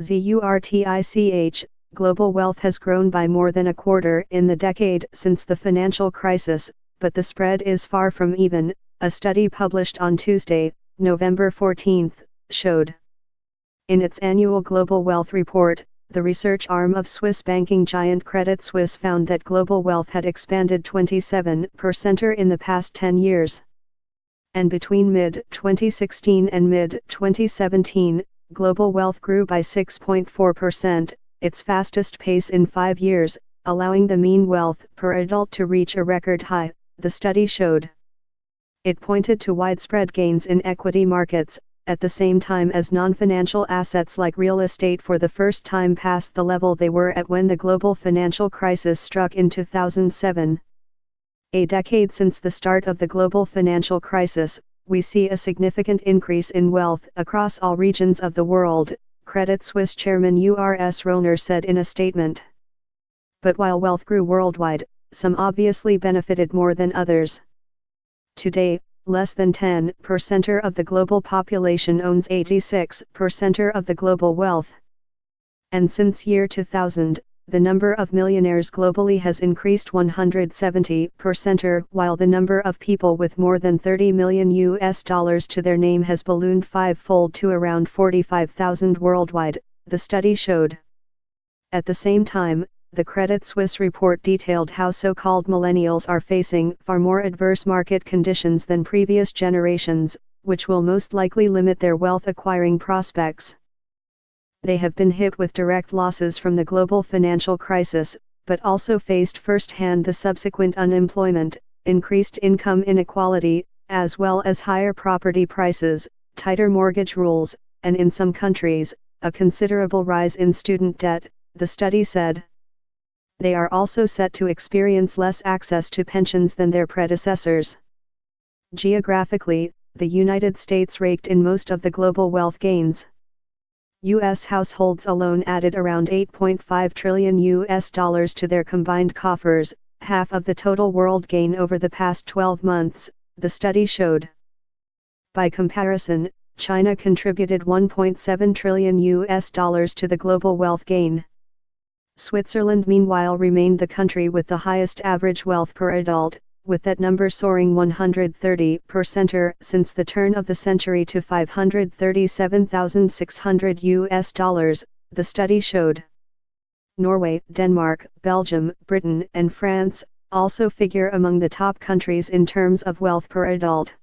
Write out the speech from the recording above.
ZURTICH, global wealth has grown by more than a quarter in the decade since the financial crisis, but the spread is far from even, a study published on Tuesday, November 14, showed. In its annual Global Wealth Report, the research arm of Swiss banking giant Credit Suisse found that global wealth had expanded 27% in the past 10 years. And between mid-2016 and mid-2017, global wealth grew by 6.4%, its fastest pace in 5 years, allowing the mean wealth per adult to reach a record high, the study showed. It pointed to widespread gains in equity markets, at the same time as non-financial assets like real estate for the first time passed the level they were at when the global financial crisis struck in 2007. A decade since the start of the global financial crisis, we see a significant increase in wealth across all regions of the world, Credit Suisse chairman Urs Rollner said in a statement. But while wealth grew worldwide, some obviously benefited more than others. Today, less than 10% of the global population owns 86% of the global wealth. And since year 2000, the number of millionaires globally has increased 170%, while the number of people with more than $30 million to their name has ballooned fivefold to around 45,000 worldwide, the study showed. At the same time, the Credit Suisse report detailed how so-called millennials are facing far more adverse market conditions than previous generations, which will most likely limit their wealth-acquiring prospects. They have been hit with direct losses from the global financial crisis, but also faced firsthand the subsequent unemployment, increased income inequality, as well as higher property prices, tighter mortgage rules, and in some countries, a considerable rise in student debt, the study said. They are also set to experience less access to pensions than their predecessors. Geographically, the United States raked in most of the global wealth gains. U.S. households alone added around $8.5 trillion to their combined coffers, half of the total world gain over the past 12 months, the study showed. By comparison, China contributed $1.7 trillion to the global wealth gain. Switzerland meanwhile remained the country with the highest average wealth per adult, with that number soaring 130% since the turn of the century to $537,600, the study showed. Norway, Denmark, Belgium, Britain, and France also figure among the top countries in terms of wealth per adult.